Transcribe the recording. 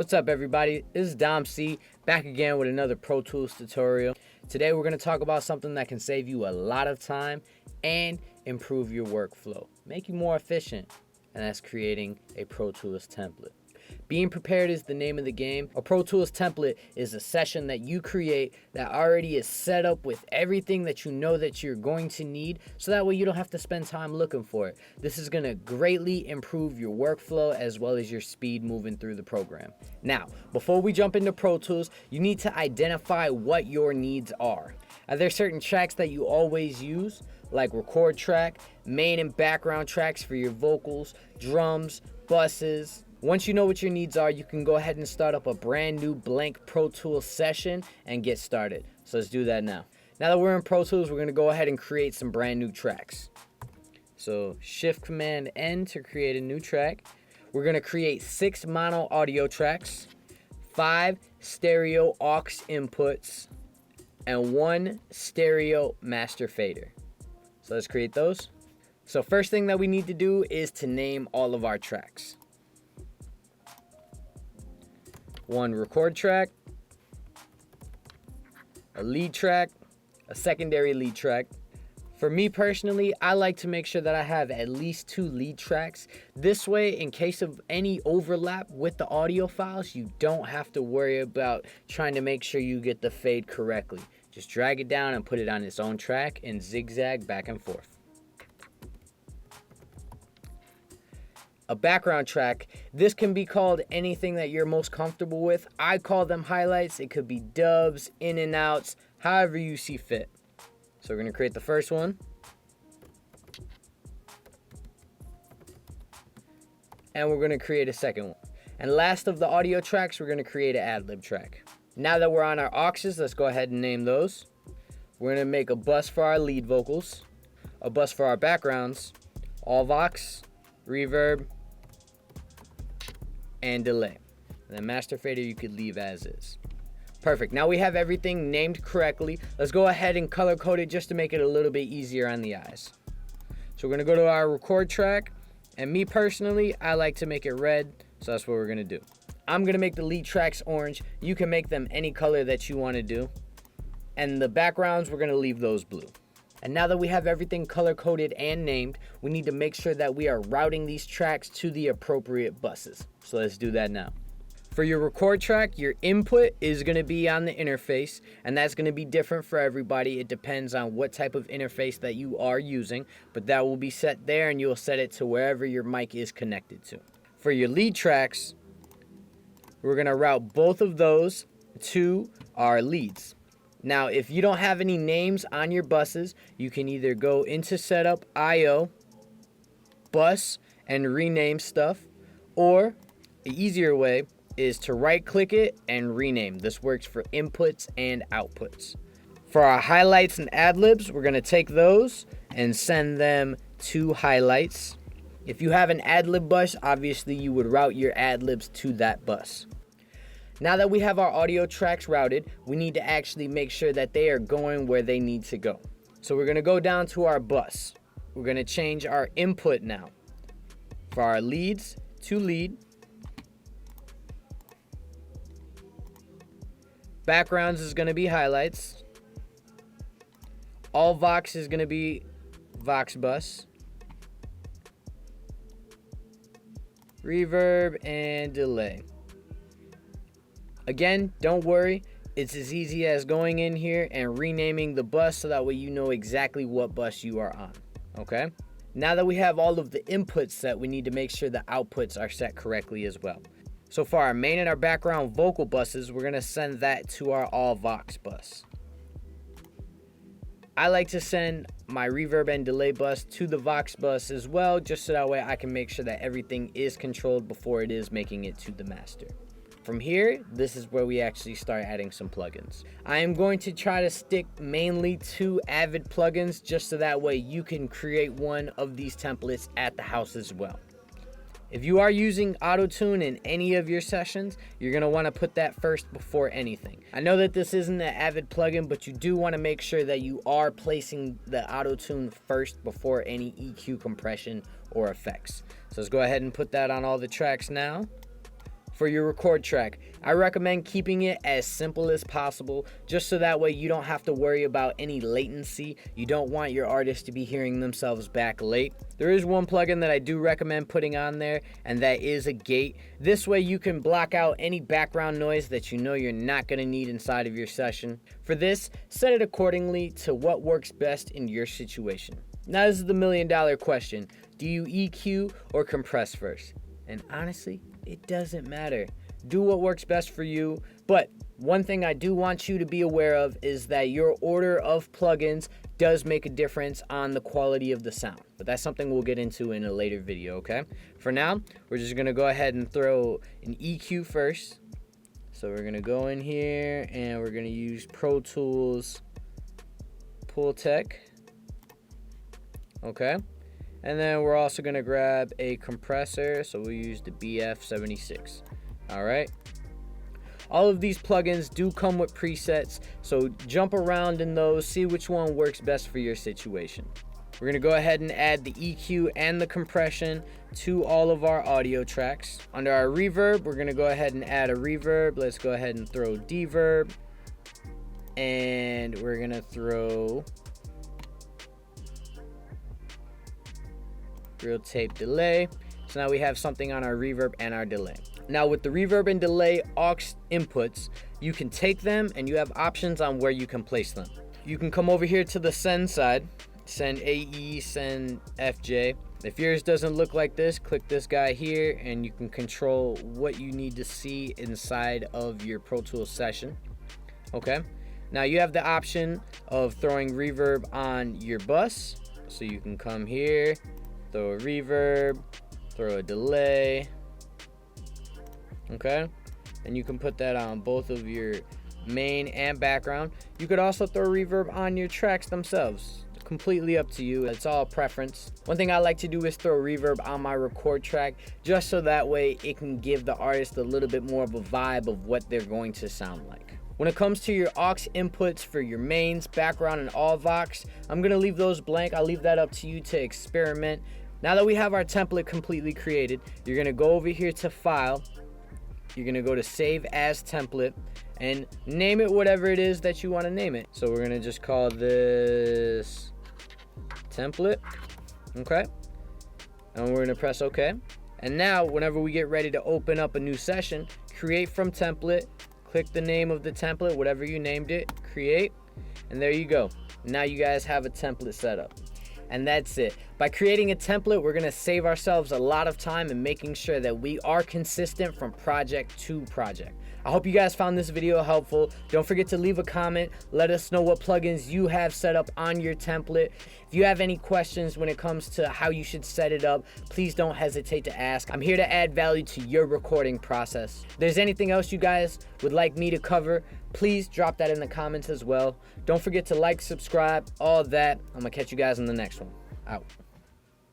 What's up, everybody? This is Dom C, back again with another Pro Tools tutorial. Today we're going to talk about something that can save you a lot of time and improve your workflow, make you more efficient, and that's creating a Pro Tools template. Being prepared is the name of the game. A Pro Tools template is a session that you create that already is set up with everything that you know that you're going to need, so that way you don't have to spend time looking for it. This is going to greatly improve your workflow as well as your speed moving through the program. Now, before we jump into Pro Tools, you need to identify what your needs are. Are there certain tracks that you always use, like record track, main and background tracks for your vocals, drums, buses? Once you know what your needs are, you can go ahead and start up a brand new blank Pro Tools session and get started. So let's do that now. Now that we're in Pro Tools, we're gonna go ahead and create some brand new tracks. So Shift Command N to create a new track. We're gonna create 6 mono audio tracks, 5 stereo aux inputs, and 1 stereo master fader. So let's create those. So first thing that we need to do is to name all of our tracks. 1 record track, a lead track, a secondary lead track. For me personally, I like to make sure that I have at least 2 lead tracks. This way, in case of any overlap with the audio files, you don't have to worry about trying to make sure you get the fade correctly. Just drag it down and put it on its own track and zigzag back and forth. A background track, this can be called anything that you're most comfortable with. I call them highlights. It could be dubs, in and outs, however you see fit. So we're gonna create the first one. And we're gonna create a second one. And last of the audio tracks, we're gonna create an ad-lib track. Now that we're on our auxes, let's go ahead and name those. We're gonna make a bus for our lead vocals, a bus for our backgrounds, all vox, reverb, and delay. And the master fader you could leave as is. Perfect. Now we have everything named correctly. Let's go ahead and color code it just to make it a little bit easier on the eyes. So we're gonna go to our record track, and me personally, I like to make it red, so that's what we're gonna do. I'm gonna make the lead tracks orange. You can make them any color that you wanna do. And the backgrounds, we're gonna leave those blue. And now that we have everything color-coded and named, we need to make sure that we are routing these tracks to the appropriate buses. So let's do that now. For your record track, your input is going to be on the interface, and that's going to be different for everybody. It depends on what type of interface that you are using, but that will be set there, and you'll set it to wherever your mic is connected to. For your lead tracks, we're going to route both of those to our leads. Now, if you don't have any names on your buses, you can either go into Setup, IO, Bus, and rename stuff, or the easier way is to right-click it and rename. This works for inputs and outputs. For our highlights and ad-libs, we're going to take those and send them to highlights. If you have an ad-lib bus, obviously you would route your ad-libs to that bus. Now that we have our audio tracks routed, we need to actually make sure that they are going where they need to go. So we're gonna go down to our bus. We're gonna change our input now. For our leads, to lead. Backgrounds is gonna be highlights. All vox is gonna be vox bus. Reverb and delay. Again, don't worry, it's as easy as going in here and renaming the bus so that way you know exactly what bus you are on, okay? Now that we have all of the inputs set, we need to make sure the outputs are set correctly as well. So for our main and our background vocal buses, we're gonna send that to our all vox bus. I like to send my reverb and delay bus to the vox bus as well, just so that way I can make sure that everything is controlled before it is making it to the master. From here, this is where we actually start adding some plugins. I am going to try to stick mainly to Avid plugins just so that way you can create one of these templates at the house as well. If you are using Auto-Tune in any of your sessions, you're going to want to put that first before anything. I know that this isn't an Avid plugin, but you do want to make sure that you are placing the Auto-Tune first before any EQ compression or effects. So let's go ahead and put that on all the tracks now. for your record track. I recommend keeping it as simple as possible, just so that way you don't have to worry about any latency. You don't want your artist to be hearing themselves back late. There is one plugin that I do recommend putting on there, and that is a gate. This way you can block out any background noise that you know you're not going to need inside of your session. For this, set it accordingly to what works best in your situation. Now this is the $1 million question. Do you EQ or compress first? And honestly, it doesn't matter. Do what works best for you. But one thing I do want you to be aware of is that your order of plugins does make a difference on the quality of the sound. But that's something we'll get into in a later video, okay? For now, we're just gonna go ahead and throw an EQ first. So we're gonna go in here and we're gonna use Pro Tools Pultec. Okay. And then we're also gonna grab a compressor, so we'll use the BF76. All right. All of these plugins do come with presets, so jump around in those, see which one works best for your situation. We're gonna go ahead and add the EQ and the compression to all of our audio tracks. Under our reverb, we're gonna go ahead and add a reverb. Let's go ahead and throw deverb, and we're gonna throw real tape delay. So now we have something on our reverb and our delay. Now with the reverb and delay aux inputs, you can take them and you have options on where you can place them. You can come over here to the send side, send AE, send FJ. If yours doesn't look like this, click this guy here and you can control what you need to see inside of your Pro Tools session. Okay. Now you have the option of throwing reverb on your bus. So you can come here, throw a reverb, throw a delay, okay? And you can put that on both of your main and background. You could also throw reverb on your tracks themselves. Completely up to you. It's all preference. One thing I like to do is throw reverb on my record track, just so that way it can give the artist a little bit more of a vibe of what they're going to sound like. When it comes to your aux inputs for your mains, background, and all vox, I'm gonna leave those blank. I'll leave that up to you to experiment. Now that we have our template completely created, you're gonna go over here to File, you're gonna go to Save As Template, and name it whatever it is that you wanna name it. So we're gonna just call this template, okay? And we're gonna press OK. And now, whenever we get ready to open up a new session, create from template, click the name of the template, whatever you named it, create, and there you go. Now you guys have a template set up. And that's it. By creating a template, we're gonna save ourselves a lot of time in making sure that we are consistent from project to project. I hope you guys found this video helpful. Don't forget to leave a comment. Let us know what plugins you have set up on your template. If you have any questions when it comes to how you should set it up, please don't hesitate to ask. I'm here to add value to your recording process. If there's anything else you guys would like me to cover, please drop that in the comments as well. Don't forget to like, subscribe, all that. I'm gonna catch you guys in the next one. Out.